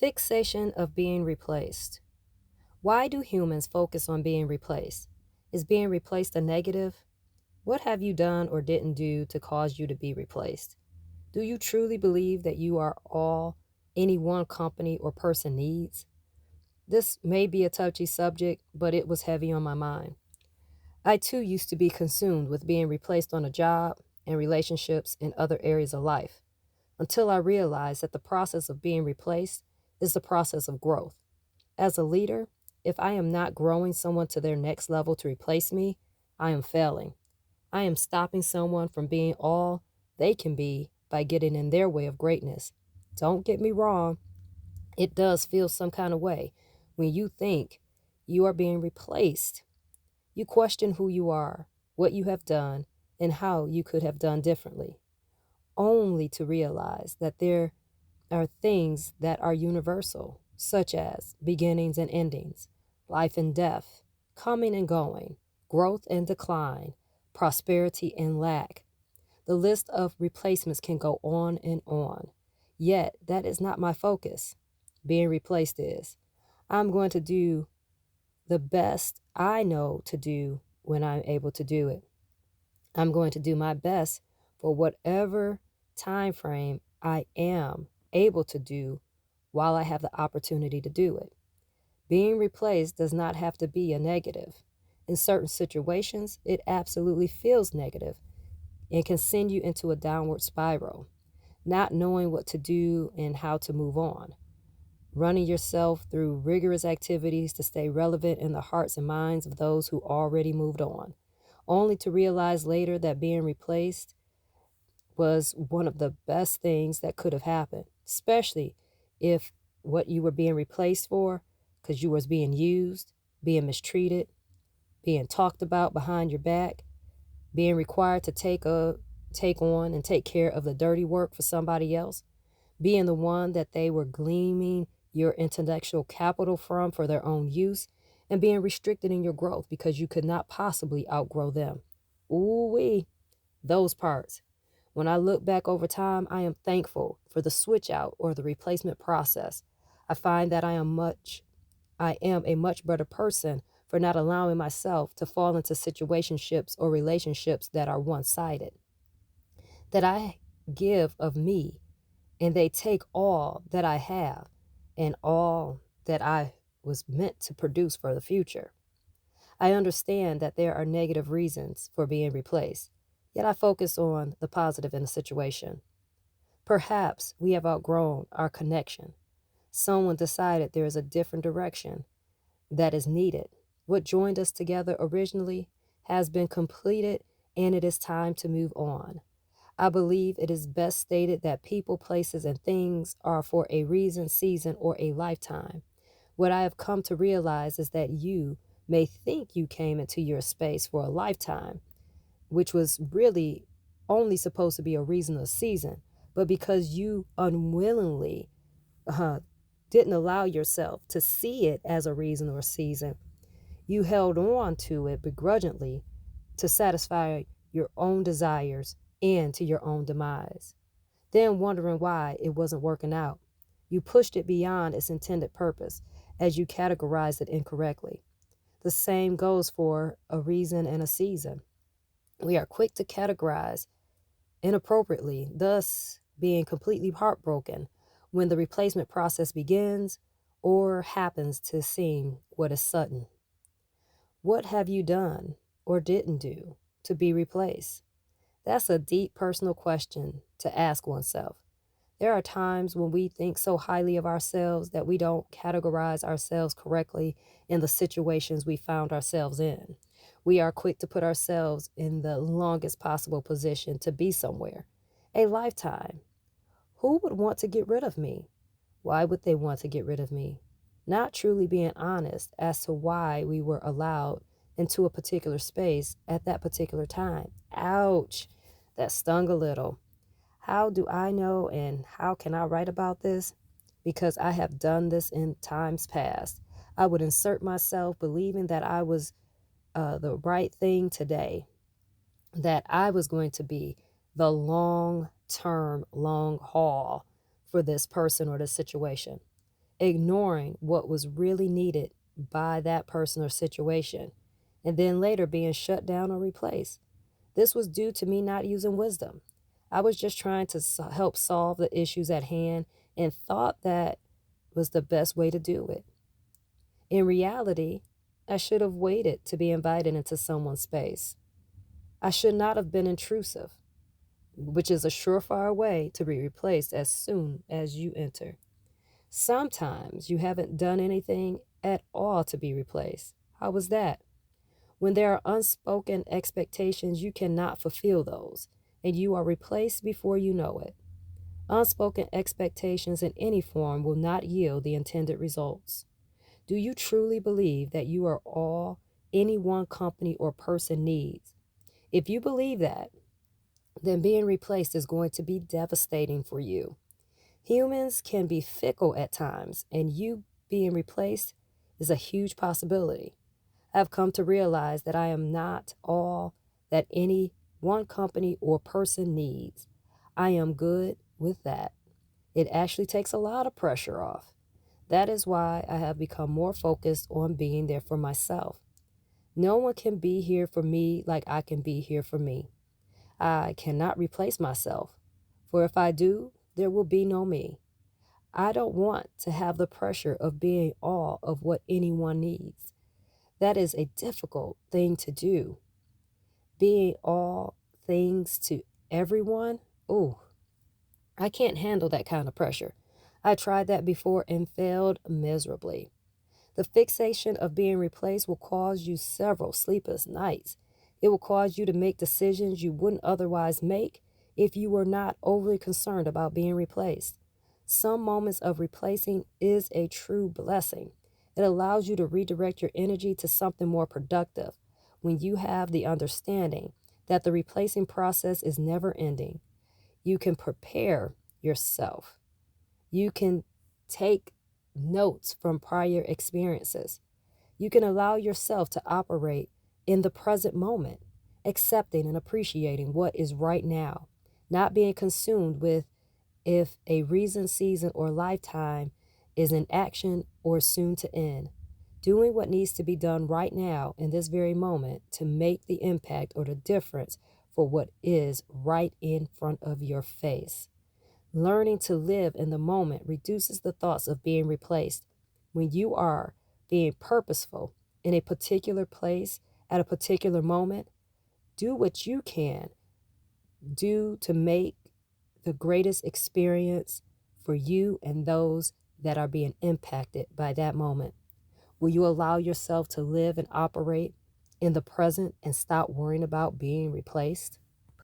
Fixation of being replaced. Why do humans focus on being replaced? Is being replaced a negative? What have you done or didn't do to cause you to be replaced? Do you truly believe that you are all any one company or person needs? This may be a touchy subject, but it was heavy on my mind. I too used to be consumed with being replaced on a job and relationships in other areas of life until I realized that the process of being replaced is the process of growth. As a leader, if I am not growing someone to their next level to replace me, I am failing. I am stopping someone from being all they can be by getting in their way of greatness. Don't get me wrong, it does feel some kind of way when you think you are being replaced. You question who you are, what you have done, and how you could have done differently, only to realize that there are things that are universal, such as beginnings and endings, life and death, coming and going, growth and decline, prosperity and lack. The list of replacements can go on and on. Yet, that is not my focus. Being replaced is. I'm going to do the best I know to do when I'm able to do it. I'm going to do my best for whatever time frame I am able to do while I have the opportunity to do it. Being replaced does not have to be a negative. In certain situations, it absolutely feels negative and can send you into a downward spiral, not knowing what to do and how to move on, running yourself through rigorous activities to stay relevant in the hearts and minds of those who already moved on, only to realize later that being replaced was one of the best things that could have happened, especially if what you were being replaced for, because you was being used, being mistreated, being talked about behind your back, being required to take on and take care of the dirty work for somebody else, being the one that they were gleaming your intellectual capital from for their own use, and being restricted in your growth because you could not possibly outgrow them. Ooh-wee, those parts. When I look back over time, I am thankful for the switch out or the replacement process. I find that I am a much better person for not allowing myself to fall into situationships or relationships that are one-sided. That I give of me and they take all that I have and all that I was meant to produce for the future. I understand that there are negative reasons for being replaced, yet I focus on the positive in the situation. Perhaps we have outgrown our connection. Someone decided there is a different direction that is needed. What joined us together originally has been completed and it is time to move on. I believe it is best stated that people, places, and things are for a reason, season, or a lifetime. What I have come to realize is that you may think you came into your space for a lifetime, which was really only supposed to be a reason or season, but because you unwillingly uh, didn't allow yourself to see it as a reason or season, you held on to it begrudgingly to satisfy your own desires and to your own demise. Then wondering why it wasn't working out, you pushed it beyond its intended purpose as you categorized it incorrectly. The same goes for a reason and a season. We are quick to categorize inappropriately, thus being completely heartbroken when the replacement process begins or happens to seem what is sudden. What have you done or didn't do to be replaced? That's a deep personal question to ask oneself. There are times when we think so highly of ourselves that we don't categorize ourselves correctly in the situations we found ourselves in. We are quick to put ourselves in the longest possible position to be somewhere. A lifetime. Who would want to get rid of me? Why would they want to get rid of me? Not truly being honest as to why we were allowed into a particular space at that particular time. Ouch, that stung a little. How do I know and how can I write about this? Because I have done this in times past. I would insert myself believing that I was the right thing today, that I was going to be the long term, long haul for this person or this situation. ignoring what was really needed by that person or situation, and then later being shut down or replaced. This was due to me not using wisdom. I was just trying to help solve the issues at hand and thought that was the best way to do it. In reality, I should have waited to be invited into someone's space. I should not have been intrusive, which is a surefire way to be replaced as soon as you enter. Sometimes you haven't done anything at all to be replaced. How was that? When there are unspoken expectations, you cannot fulfill those, and you are replaced before you know it. Unspoken expectations in any form will not yield the intended results. Do you truly believe that you are all any one company or person needs? If you believe that, then being replaced is going to be devastating for you. Humans can be fickle at times, and you being replaced is a huge possibility. I've come to realize that I am not all that any one company or person needs. I am good with that. It actually takes a lot of pressure off. That is why I have become more focused on being there for myself. No one can be here for me like I can be here for me. I cannot replace myself, for if I do, there will be no me. I don't want to have the pressure of being all of what anyone needs. That is a difficult thing to do. Being all things to everyone, oh, I can't handle that kind of pressure. I tried that before and failed miserably. The fixation of being replaced will cause you several sleepless nights. It will cause you to make decisions you wouldn't otherwise make if you were not overly concerned about being replaced. Some moments of replacing is a true blessing. It allows you to redirect your energy to something more productive when you have the understanding that the replacing process is never ending. You can prepare yourself. You can take notes from prior experiences. You can allow yourself to operate in the present moment, accepting and appreciating what is right now, not being consumed with if a reason, season, or lifetime is in action or soon to end. Doing what needs to be done right now in this very moment to make the impact or the difference for what is right in front of your face. Learning to live in the moment reduces the thoughts of being replaced. When you are being purposeful in a particular place at a particular moment, do what you can do to make the greatest experience for you and those that are being impacted by that moment. Will you allow yourself to live and operate in the present and stop worrying about being replaced?